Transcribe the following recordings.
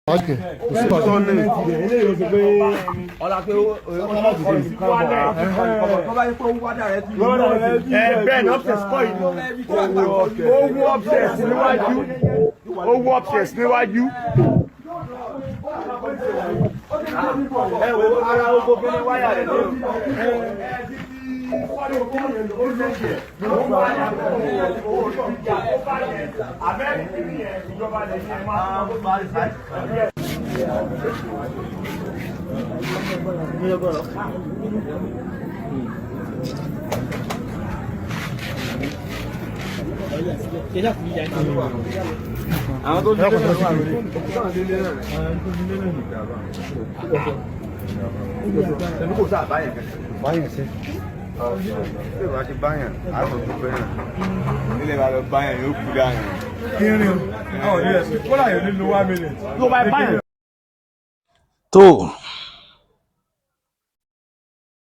Ok. Ben upstairs spoil. Owó upstairs níwájú. Owó upstairs níwájú. Ẹ wo ara owó kí ni wáyà rẹ̀ ní o. Àwọn tó dé lẹ́nu wà lórí. Ẹnu kò sáà báyẹn kẹ́kẹ́. Báyẹn sí. Ṣé ìwà ti báyẹn? Àìsàn tó bẹ́yẹn. Nílé bá lọ báyẹn yóò kú dáyẹn. Kí ni o? Ọ̀ ní ẹ̀sìn. Kọ́lá yóò nílò 1 minute. Ló bá báyẹn. tó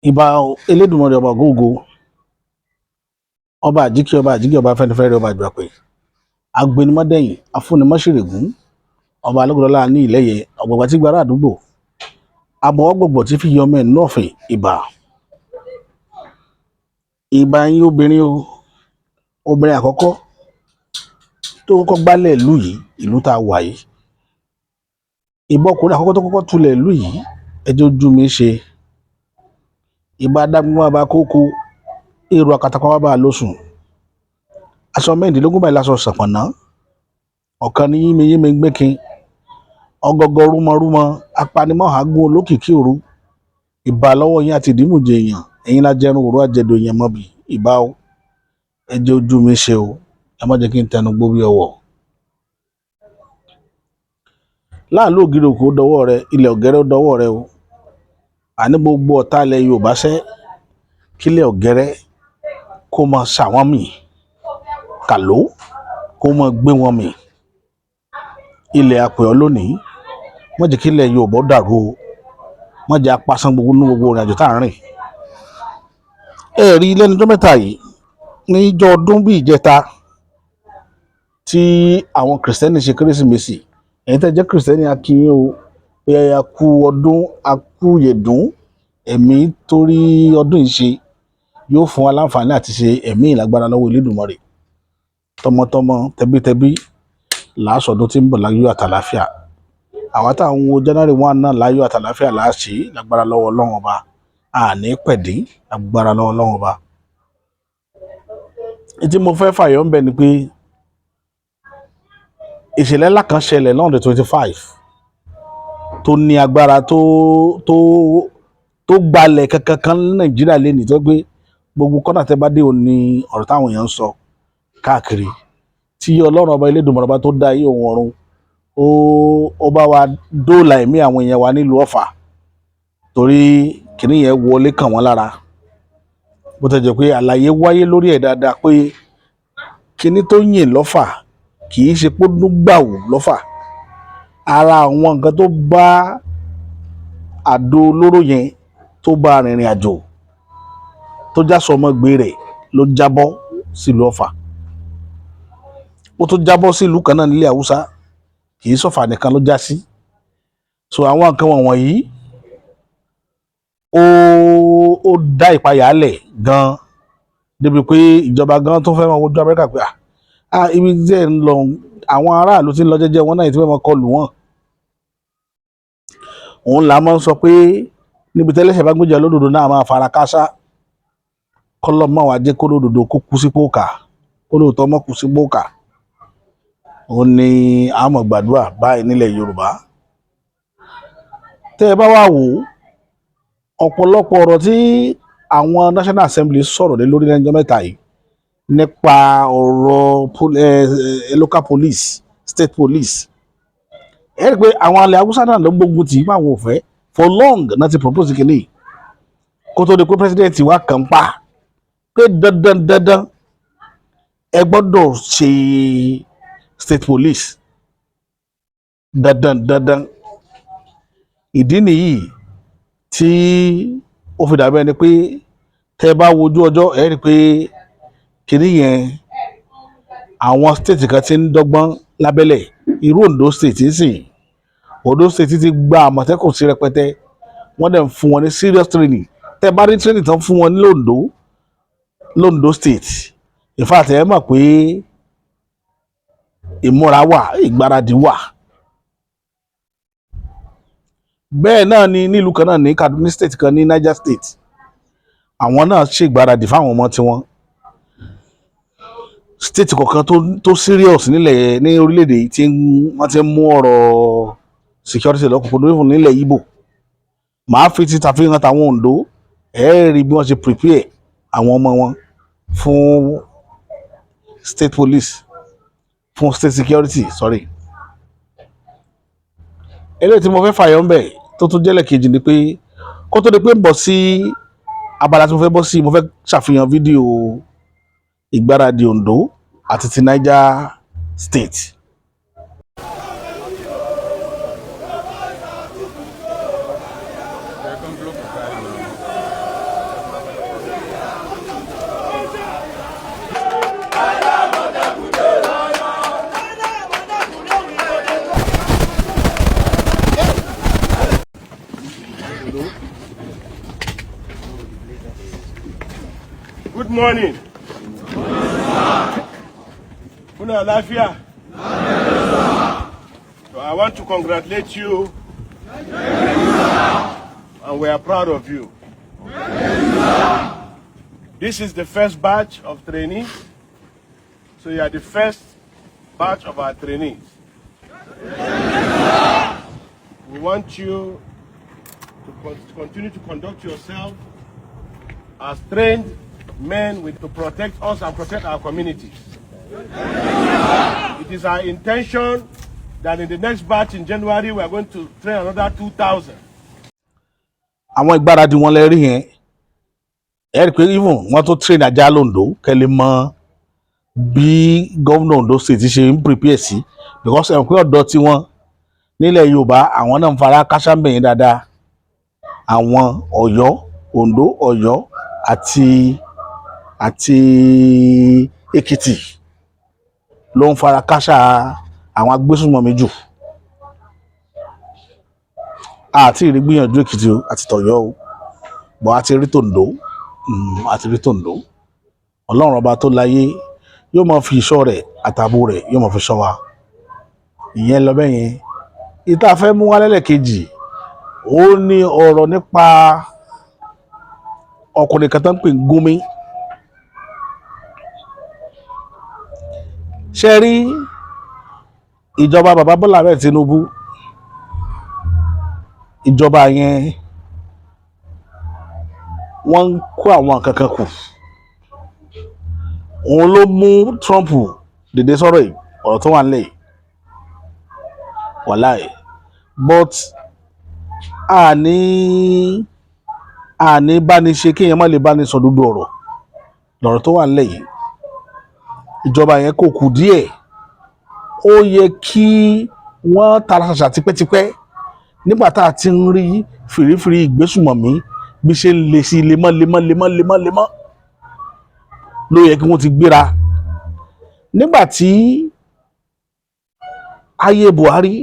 ìbà Elédùmarè ọba gógó ọba àjíkí ọba Afẹ́nifẹ́re ọba àjùpẹ̀ agbẹnimọ́dẹ̀yìn afúnimọ́ṣẹ̀rẹ̀gún ọba alógúnlọ́lá ní ìlẹ́yẹ ọ̀gbọ̀gbà tí gbára àdúgbò abọ́wọ́gbọ̀gbọ̀ tí fi yọmọ ẹ̀ nọ́ọ̀fẹ̀ ìbà yín obìnrin àkọ́kọ́ tó kọ́kọ́ gbálẹ̀ ìlú yìí, ìlú tá a wà yìí, ìbà ọkùnrin àkọ́kọ́ tó kọ́kọ́ tulẹ̀ ìlú yìí, ẹjọ́ ojú mi ṣe, ìbà adágún bá kókó èrò àkàtàkọ́ bá lóṣùn, aṣọ mẹ́rìndínlógún báyìí lásọ ṣàpọ̀nà, ọ̀kan ní yínmiyínmi gbẹ́kin, ọgọgọ rúmọrúmọ apanimọ́hàgún olókìkí òru, ìbà lọ́wọ́ yín àti ìdímùjẹ èèyàn, ẹ̀yin lájẹrun òru àjẹdò èèyàn mọ́bì, ìbà o, ẹjọ́ ojú mi ṣe o, ẹ má jẹ́ kí n tẹnu gbó bí ọwọ́. Láàlú ògiri òkú ó dọwọ́ rẹ, ilẹ̀ ọ̀gẹ́rẹ́ ó dọwọ́ rẹ o, àní gbogbo ọ̀tá ilẹ̀ Yorùbá ṣẹ́ kílẹ̀ ọ̀gẹ́rẹ́ kó mọ ṣàwọn mì kàló kó mọ gbé wọn mì, ilẹ̀ apẹ̀ ọ́ lónìí, wọ́n jẹ́ kílẹ̀ Yorùbá dàrú o, wọ́n jẹ́ apásán gbogbo ní gbogbo ìrìnàjò tá à ń rìn. Ẹ rí lẹ́nu ọjọ́ mẹ́ta yìí níjọ́ ọdún bí ìjẹta tí àwọn kìrìsìtẹ́nì ṣe kérésìmesì, ẹ̀yin tẹ́ jẹ́ kìrìsìtẹ́nì a kí yín o, pé a kú ọdún, a kú yèdún, ẹ̀mí torí ọdún yìí ṣe yóò fún wa láǹfààní àti ṣe ẹ̀mí ìlágbára lọ́wọ́ Elédùmarè, tọmọtọmọ tẹbítẹbí làásọdún tí ń bọ̀ láyọ̀ àtàláfíà, àwa táwọn wo January 1 náà láyọ̀ àtàláfíà láàṣì lágbára lọ́wọ́ Ọlọ́run ọba, àní pẹ̀dín lágbára lọ́wọ́ Ọlọ́run ọba. Tí mo fẹ́ fàyọ̀ ń bẹ ni pé ìṣẹ̀lẹ̀ ńlá kan ṣẹlẹ̀ lọ́n the 25 tó ní agbára tó gbalẹ̀ kankan ní Nàìjíríà lẹ́nìí tó gbé gbogbo kọ́nà tẹ́ bá dé òní ọ̀rọ̀ táwọn èèyàn ń sọ káàkiri, tí Ọlọ́run ọba Elédùmarè ọba tó dá ayé òun ọ̀run ó bá wa dóòlà ẹ̀mí àwọn èèyàn wa nílùú Ọ̀fà, torí kìnní yẹn wọlé kàn wọ́n lára, bó tẹ́ jẹ́ pé àlàyé wáyé lórí ẹ̀ dáadáa pé kìnní tó yìn lọ́fà kì í ṣe pé ó dún gbàù lọ́fà, ara àwọn nǹkan tó bá àdó olóró yẹn tó bá rìnrìn àjò tó já sọmọgbé rẹ̀ ló jábọ́ sílùú Ọ̀fà, ó tó jábọ́ sílùú kan náà nílẹ̀ Haúsá, kì í ṣọ̀fà nìkan ló já sí. So àwọn nǹkan wọ̀nyí ó dá ìpayà lẹ̀ gan, débi pé ìjọba gan tó fẹ́ máa wojú Amẹ́ríkà pé ibi tí ẹ̀ ń lọ àwọn aráàlú tí ń lọ jẹ́jẹ́ wọn náà ti fẹ́ máa kọlù wọn. Òun là máa ń sọ pé níbi tẹ́lẹ́ṣẹ̀ bá gbéjà lódodo náà máa fara káásá, kọ́lọ́ máa wá jẹ́ kó lódodo kó kú sí pòkà, kó lóòótọ́ mọ́ kú sí pòkà. Òun ni a máa gbàdúrà báyìí nílẹ̀ Yorùbá. Tẹ́ ẹ bá wá wò ọ̀pọ̀lọpọ̀ ọ̀rọ̀ tí àwọn National Assembly sọ̀rọ̀ lé lórí lẹ́jọ́ mẹ́ta yìí nípa ọ̀rọ̀ local police, state police, ẹ rí i pé àwọn alẹ́ Haúsá náà ló gbógun tì í pé àwọn ò fẹ́ for long náà ti propose kìíní kó tó di pé president wa kàn pa pé dandan ẹ gbọ́dọ̀ ṣe state police dandan. Ìdí nìyí tí ó fi dàbí ẹni pé tẹ́ bá wojú ọjọ́ ẹ rí i pé kìíní yẹn àwọn state kan ti ń dọ́gbọ́n lábẹ́lẹ̀, irú Ondo state sìn Ondo State ti gba Àmọ̀tẹ́kùn sí rẹpẹtẹ wọ́n dẹ̀ ń fún wọn ní serious training tẹ́ bá rí training tán fún wọn ní Londo State in fact ẹ mọ̀ pé ìmúra wà ìgbáradì wà bẹ́ẹ̀ náà ni nílùú kan náà ní Kaduna State kan ní Niger State àwọn náà ṣe ìgbáradì fáwọn ọmọ tiwọn state kọ̀ọ̀kan tó serious nílẹ̀ ní orílẹ̀-èdè yìí tí wọ́n ti ń mú ọ̀rọ̀ security lọ́kùnkùn nílẹ̀ Ìgbò màá fi ti tàfihàn táwọn Ondo rí bí wọ́n ṣe prepare àwọn ọmọ wọn fún state police fún state security sorry eléyìí tí mo fẹ́ fàyọ̀ ń bẹ̀ tó tún jẹ́lẹ̀ kejì ni pé kó tó di pé ń bọ̀ sí abala tí mo fẹ́ bọ́ sí mo fẹ́ ṣàfihàn fídíò ìgbáradì Ondo àti ti Niger State. Good morning. Kuna Lafia. So I want to congratulate you. And we are proud of you. This is the first batch of trainees. So you are the first batch of our trainees. We want you to continue to conduct yourself as trained men to protect us and protect our communities. It is our intention that in the next batch in January we are going to train another 2,000. Àwọn ìgbáradì wọn lè rí yẹn ẹ rí pé even wọ́n tó train ajá londo kẹ́lẹ́ mọ̀ bí gómìnà Ondo State ṣe ń prepare sí because ẹ̀ pé ọ̀dọ́ tí wọ́n nílẹ̀ Yorùbá àwọn náà ń fara káṣá bẹ̀yìn dáadáa àwọn Ọ̀yọ́ Ondo Ọ̀yọ́ àti Èkìtì ló ń fara káṣá àwọn agbésùnmọ̀mí jù àti ìrìgbìyànjú Èkìtì àti tọ̀yọ́ o bọ́ àti rí tòǹdó Ọlọ́run ọba tó láyé yóò máa fi ìṣọ́ rẹ̀ àtààbò rẹ̀ yóò máa fi ṣọ́ wa ìyẹn lọ bẹ́ẹ̀ yẹn ìta fẹ́ mú wá lẹ́lẹ́kejì ó ní ọ̀rọ̀ nípa ọkùnrin kan tó ń pè ní Gumi ṣe rí ìjọba bàbá Bọ́lá Ahmed Tinubu ìjọba yẹn wọ́n ń kó àwọn kankan kù òun ló mú Trump dìde sọ̀rọ̀ yìí ọ̀rọ̀ tó wà nílẹ̀ wàláì but àní báni ṣe kéèyàn má lè báni sọ dúdú ọ̀rọ̀ lọ̀rọ̀ tó wà nílẹ̀ yìí ìjọba yẹn kò kù díẹ̀ ó yẹ kí wọ́n tara ṣàṣà tipẹ́tipẹ́ nígbà tá a ti ń rí fìrífìrí ìgbésùmọ̀mí bí ṣe ń le sí lemọ́ ló yẹ kí wọ́n ti gbéra nígbà tí ayé Buhari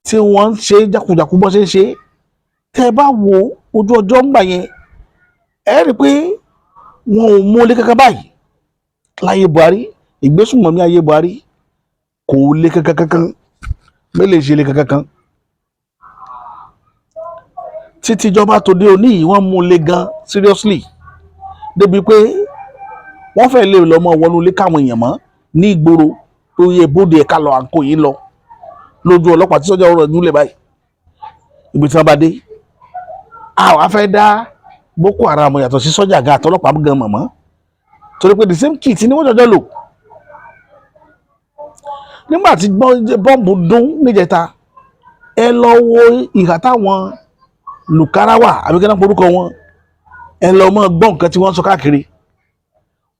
tí wọ́n ń ṣe jákujàku bọ́ ṣe ń ṣe tẹ́ bá wo ojú ọjọ́ ń gbà yẹn ẹ rí i pé wọn ò múlé kankan báyìí láyé Buhari ìgbésùmọ̀mí ayé Buhari kò lé kankan mélèé ṣe lé kankan títí ìjọba tó dé òní yìí wọ́n mú lé gan seriously débi pé wọ́n fẹ́ lè lọ́mọ wọnú ilé káwọn èèyàn mọ́ ní ìgboro tó yẹ bóde ẹ̀ka lọ àǹkó yìí lọ lójú ọlọ́pàá tí sọ́jà ọ̀rọ̀ ìdúlẹ̀ báyìí ibi tí wọ́n bá dé àwọn afẹ́ dá Boko Haram yàtọ̀ sí sọ́jà gan àtọlọ́pàá gan mọ̀mọ́ torí pé the same kit ni wọ́n jọjọ́ lò nígbà tí bọ́ǹbù dún níjẹta ẹ lọ wo ìhà táwọn lùkárá wà àbíkẹ́ náà porúkọ wọn ẹ lọ mọ gbọ́ nǹkan tí wọ́n sọ káàkiri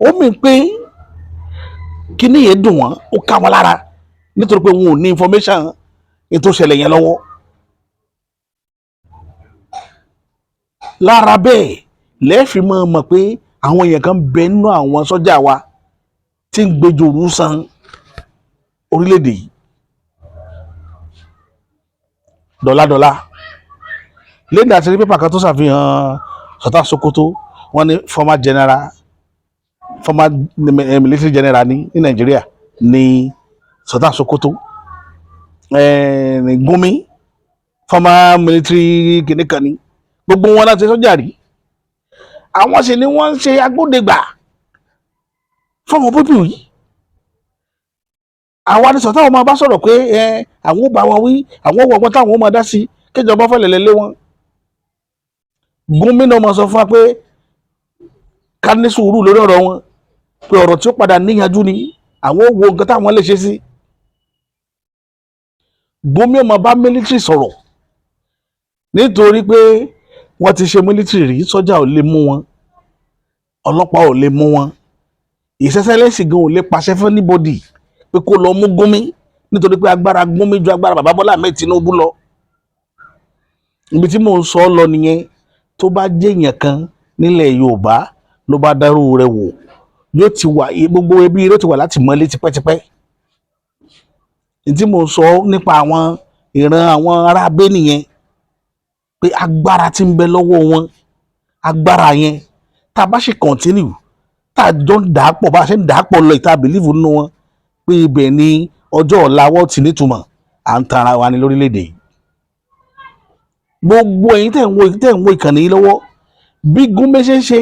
ó mì pé kíní yẹn dùn wọ́n ó ká wọn lára nítorí pé wọn ò ní information ètò ìṣẹ̀lẹ̀ yẹn lọ́wọ́ lára bẹ́ẹ̀ lẹ́ẹ̀fì mọ̀ pé àwọn èèyàn kan bẹ nínú àwọn sọ́jà wa tí ń gbẹjọ́rú san orílẹ̀-èdè yìí dọ́là lẹ́yìn àti rí pépà kan tó ṣàfihàn Sultan Sokoto wọ́n ní former military general ní Nàìjíríà ní Sultan Sokoto Gumi former military kìnìkan ní gbogbo wọn láti sọ́jà rí àwọn sì ni wọ́n ń ṣe agbódegbà fọmọ pípì yìí àwa ni Sultan ọmọ bá sọ̀rọ̀ pé àwọn ò bá wọn wí àwọn ò wọ́n táwọn ò máa dá sí kéjọba fẹ́lẹ̀ lé wọn. Gómìnà máa sọ fún wa pé ká ní sùúrù lórí ọ̀rọ̀ wọn pé ọ̀rọ̀ tí ó padà níyanjú ni àwọn ò wo nǹkan táwọn lè ṣe sí. Gómìnà máa bá mílítírì sọ̀rọ̀ nítorí pé wọ́n ti ṣe mílítírì rí sọ́jà ò lè mú wọn ọlọ́pàá ò lè mú wọn ìṣẹ́ṣẹ́lẹ́sì gan ò lè pàṣẹ fún anybody pé kó lọ mú Gumi nítorí pé agbára Gumi ju agbára bàbá Bọ́lá Ahmed Tinubu lọ. Ibi tí mò ń sọ lọ nìyẹn tó bá jẹ́ èèyàn kan nílẹ̀ Yorùbá ló bá dárú rẹ̀ wò yóò ti wà gbogbo ẹbí ló ti wà láti mọ́lé tipẹ́tipẹ́. Tí mò ń sọ nípa àwọn ìran àwọn ará abẹ́ nìyẹn pé agbára tí ń bẹ lọ́wọ́ wọn agbára yẹn tá a bá ṣe continue tá a jọ ń dà á pọ̀ bá a ṣe ń dà á pọ̀ lọ ìta believe nínú wọn pé ibẹ̀ ni ọjọ́ ọ̀la wọ́n ti nítumọ̀ à ń tara wa ní lórílẹ̀‐èdè yìí. Gbogbo ẹ̀yin tẹ̀ ń wo ìkànnì yìí lọ́wọ́ bí Gumi ṣe ń ṣe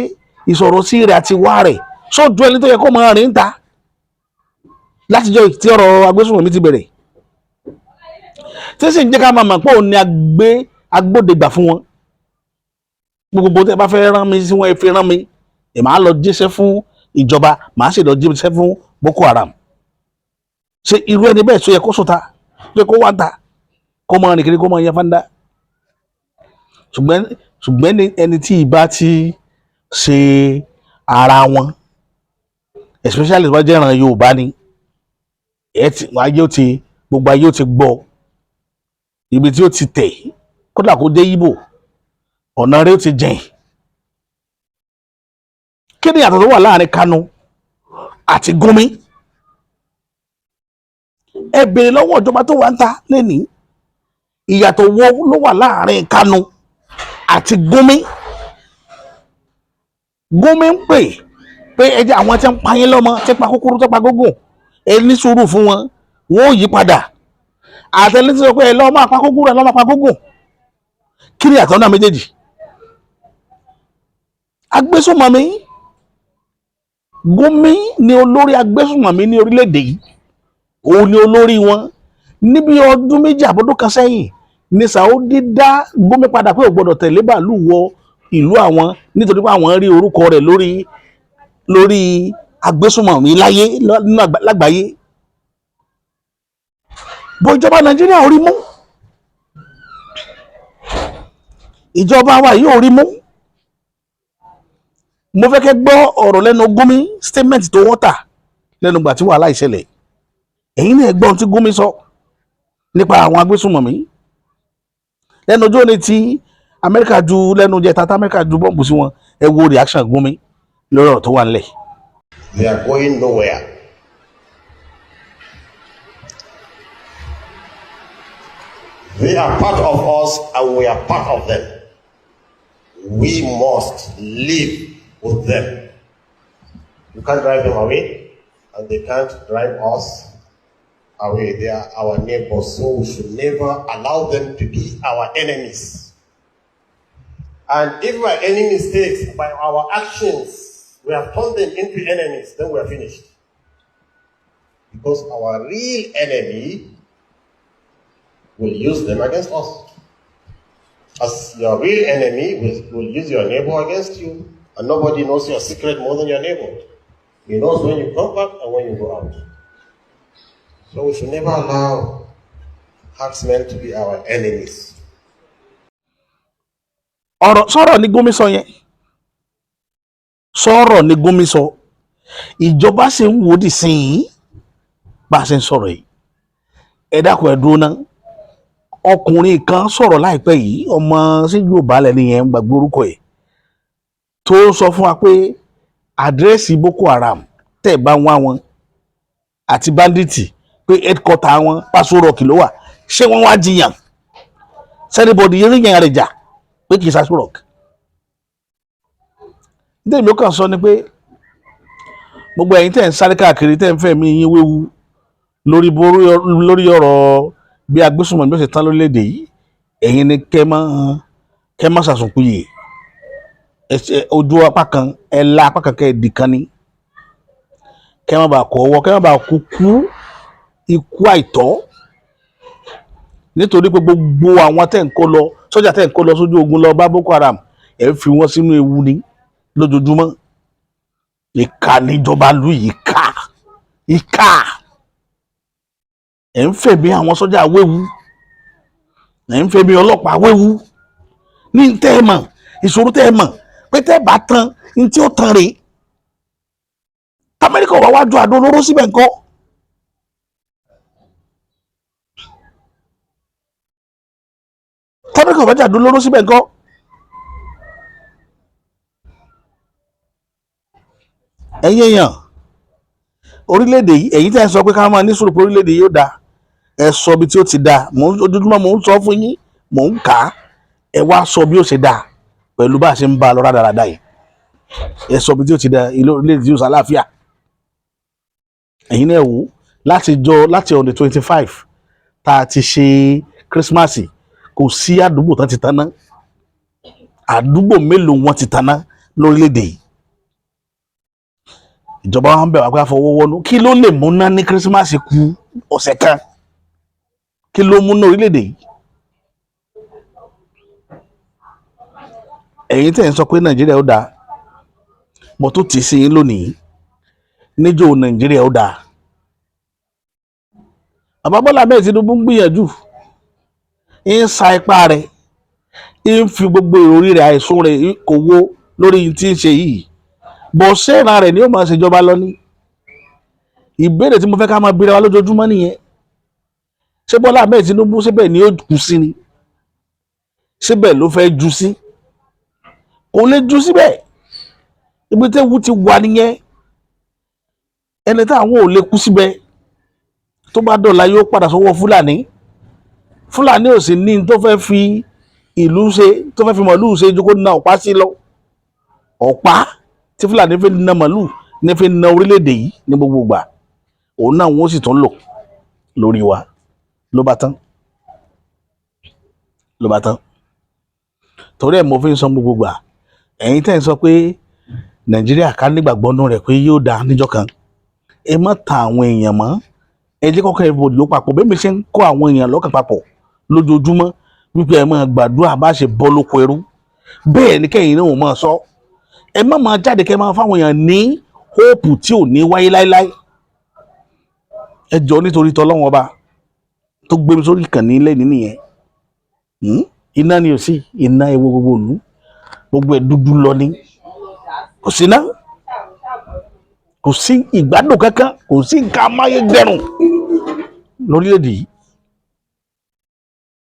ìsọ̀rọ̀ sí rẹ̀ àti wá rẹ̀ sójú ẹni tó yẹ kó máa rìn ta látijọ́ tí ọ̀rọ̀ agbésùnmọ̀mí ti bẹ̀rẹ̀ tí sì ń jẹ́ ká máa mọ̀ pé òun ni agbódegbà fún wọn. Gbogbo tẹ́ bá fẹ́ rán mi sí wọn ẹ fi rán mi màá lọ jíṣẹ́ fún ìjọba màá sì lọ jíṣẹ́ fún Boko Haram. Ṣé irú ẹni bẹ́ẹ̀ tó yẹ kó sọta tó yẹ kó wá ta kó máa rìn kiri kó máa yan fáńdá. Ṣùgbọ́n ẹni tí ìbá ti ṣe ara wọn especially tó bá jẹ́ ìran Yorùbá ni gbogbo ayé ó ti gbọ́ ibi tí ó ti tẹ̀ kódà kó dé Ìgbò ọ̀nà rẹ̀ ó ti jìn. Kí ni ìyàtọ̀ tó wà láàrin Kanu àti Gumi? Ẹ bèrè lọ́wọ́ ìjọba tó wà ń ta lẹ́nìí ìyàtọ̀ wo ló wà láàrin Kanu àti Gumi? Gumi ń pé ẹjẹ àwọn tí ń pa yín lọ́mọ tí ń pa kúkúrú tó pa gógùn ẹ ní sùúrù fún wọn wọn ò yí padà àtẹlẹ tí sọ pé ẹ lọ́ọ́ máa pa kúkúrú ẹ lọ́ọ́ máa pa gógùn. Kí ni ìyàtọ̀ náà méjèèjì? Agbésùnmọ̀mí Gumi ni olórí agbésùnmọ̀mí ní orílẹ̀-èdè yìí òun ni olórí wọn. Níbi ọdún méjì àbọ̀dún kan sẹ́yìn ní Saudi dá Gumi padà pé ò gbọdọ̀ tẹ̀lé bàálù wọ ìlú àwọn nítorí pé àwọn rí orúkọ rẹ̀ lórí agbésùnmọ̀mí lágbàáyé. Bó ìjọba Nàìjíríà ò rí mú ìjọba wa yìí ò rí mú. Mo fẹ́ kẹ́ gbọ́ ọ̀rọ̀ lẹ́nu Gumi statement tó wọ́n tà lẹ́nu gbà tí wàhálà ìṣẹ̀lẹ̀. Ẹ̀yin náà gbọ́n tí Gumi sọ nípa àwọn agbésùnmọ̀mí lẹ́nu ọjọ́ ní tí Amẹ́ríkà ju lẹ́nu jẹta tí Amẹ́ríkà ju bọ́ǹbù sí wọn ẹ wo reaction Gumi lórí ọ̀rọ̀ tó wà nílẹ̀. They are going nowhere. They are part of us and we are part of them. We must live with them. You can't drive them away and they can't drive us away. They are our neighbors, so we should never allow them to be our enemies. And if by any mistakes, by our actions, we have turned them into enemies, then we are finished. Because our real enemy will use them against us. As your real enemy will use your neighbor against you. And nobody knows your secret more than your neighbor. He knows when you come back and when you go out. So we should never allow herdsmen to be our enemies. Sọ̀rọ̀ ni Gumi sọ yẹn. Sọ̀rọ̀ ni Gumi sọ. Ìjọba ṣe ń wò di sìn bá a ṣe ń sọ̀rọ̀ yìí. Ẹ dákun ẹ dúró náà. Ọkùnrin kan sọ̀rọ̀ láìpẹ́ yìí ọmọ sí Yorùbá lẹ́ni yẹn gbàgbé orúkọ ẹ̀ tó sọ fún wa pé àdírẹ́sì Boko Haram tẹ̀ bá wá wọn àti bandits pé headquarter wọn Paso Rock ló wà ṣé wọ́n wá jiyàn sẹ́nibọ̀dì yẹn yẹn rẹ̀ jà pé kì í ṣe Aso Rock. Nítorí mi ó kàn sọ ni pé gbogbo ẹ̀yin tẹ̀ ń sáré káàkiri tẹ̀ ń fẹ́ mi yín wéwu lórí ọ̀rọ̀ bí agbésùnmọ̀mí ó ṣe tán lórílẹ̀‐èdè yìí, ẹ̀yin ni kẹ́ má ṣàsùnkúyè ojú apá kan ẹ̀la apá kan kẹ́ ẹ̀dì kan ni kẹ́ má bàa kọ́ ọwọ́ kẹ́ má bàa kú ikú àìtọ́, nítorí pé gbogbo àwọn tẹ̀ ń kó lọ sọ́jà tẹ̀ ń kó lọ sójú ogun lọ bá Boko Haram ẹ̀ ń fi wọ́n sínú ewu ni lójoojúmọ́. Ìkà níjọba lu ìkà ẹ̀ ń fẹ̀mí àwọn sọ́jà wéwu, ẹ̀ ń fẹ̀mí ọlọ́pàá wéwu ní tẹ́ ẹ mọ̀ ìṣòro tẹ́ ẹ mọ̀ pé tẹ́ ẹ bá tán ní tí ó tán rèé. Amẹ́ríkà wà wájú àdó olóró síbẹ̀ ńkọ́? Amẹ́ríkà wájú àdó olóró síbẹ̀ ńkọ́? Ẹ̀yin èèyàn orílẹ̀-èdè yìí ẹ̀yin tẹ́ ẹ sọ pé ká máa ní sùúrù pé orílẹ̀-èdè yìí ó dáa, ẹ sọ bí tí ó ti dáa. Ojoojúmọ́ mò ń sọ fún yín, mò ń kà á, ẹ wá sọ bí ó ṣe dáa pẹ̀lú bá a ṣe ń bá a lọ rádaràda yìí. Ẹ sọ bí tí ó ti dáa, ilé orílẹ̀-èdè yìí ó ṣàlàáfíà. Ẹ̀yin náà wò láti on the 25 tá a ti ṣe Christmas kò sí àdúgbò tán ti taná, àdúgbò mélòó wọn ti taná lórílẹ̀-èdè yìí. Ìjọba wa ń bẹ̀ wá pé a fọwọ́ wọnú kí ló lè múná ní Christmas kù ọ̀sẹ̀ kan, kí ló múná orílẹ̀-èdè yìí. Ẹ̀yin tẹ̀ ń sọ pé Nàìjíríà ó dáa, mo tún tì í sí yín lónìí níjó Nàìjíríà ó dáa. Bàbá Bọ́lá Ahmed Tinubu ń gbìyànjú, ń sa ipá rẹ̀, ń fi gbogbo ìròrí rẹ̀ àìsùn rẹ̀ kò wo lórí tí ń ṣe yìí, bọ̀ sẹ́ẹ̀ràn rẹ̀ ni ó máa ṣèjọba lọ ní. Ìbéèrè tí mo fẹ́ ká máa bira wa lójoojúmọ́ nìyẹn. Ṣé Bọ́lá Ahmed Tinubu síbẹ̀ ni ó kù sí ni? Síbẹ̀ ló fẹ́ jù sí? Kò lè jù síbẹ̀. Ibi tẹ́wu ti wà nìyẹn. Ẹni táwọn ò lè kú síbẹ̀ tó bá dọ̀la yóò padà sọ́wọ́ Fúlàní ò sì ní tó fẹ́ fi ìlú ṣe, tó fẹ́ fi màálù ṣe jókòó na ọ̀pá sí lọ. Ọ̀pá tí Fúlàní fi na màálù ní fi na orílẹ̀-èdè yìí ní gbogbo ìgbà, òun náà wọ́n sì tún lò lórí wa. Ló bá tán. Torí ẹ̀ mo fi ń sọ gbogbo ìgbà, ẹ̀yin tẹ́ ń sọ pé Nàìjíríà ká nígbàgbọ́ nínú rẹ̀ pé yóò dáa níjọ́ kan, ẹ má ta àwọn èèyàn mọ́. Ẹ jẹ́ kọ́kọ́ everybody ló papọ̀. Bẹ́ẹ̀ mi ṣe ń kọ́ àwọn èèyàn lọ́kàn papọ̀ lójoojúmọ́ wípé ẹ máa gbàdúrà bá ṣe bọ́ lóko ẹrú, bẹ́ẹ̀ ni kẹ́yìn náà ò máa sọ. Ẹ má máa jáde kẹ́ máa fáwọn èèyàn ní hóòpù tí ò ní wáyé láéláé. Ẹ jọ̀ọ́ nítorí tọ́lọ́run ọba tó gbé mi sórí ìkànnì ilé nìyẹn. Iná ni ò sí, iná ewo gbogbo ìlú, gbogbo ẹ̀ dúdú lọ ní. Kò sí náà, kò sí ìgbádùn kankan, kò sí nǹkan amáyédẹrùn lórílẹ̀-èdè yìí.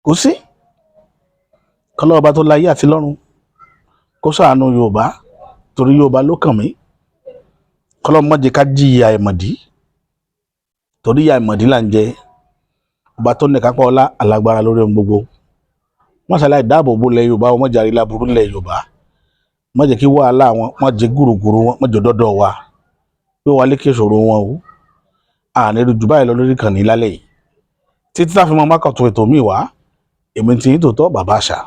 Kò sí. Kọ́lọ́ ọba tó láyé àti lọ́run kó ṣàánú Yorùbá, torí Yorùbá ló kàn mí. Kọ́lọ́ má jẹ́ ká jìyà àìmọ̀dí, torí ìyà àìmọ̀dí là ń jẹ. Ọba tó ní kápá ọlá alágbára lórí ohun gbogbo. Wọ́n ṣàlàyé dáàbò bo ilẹ̀ Yorùbá, wọ́n má jẹ́ àrílá burú ilẹ̀ Yorùbá. Má jẹ́ kí wàhálà wọn, má jẹ́ gúrùgúrú wọn, má jẹ́ dọ́dọ̀ wa. Pé wà lékè ìṣòro wọn o. Àní rí jù báyìí lọ lórí ìkànnì lálẹ́ yìí. Títí tá fi máa mákàtún ètò míì wá, èmi ti yín tòótọ́ Bàbá Àṣà.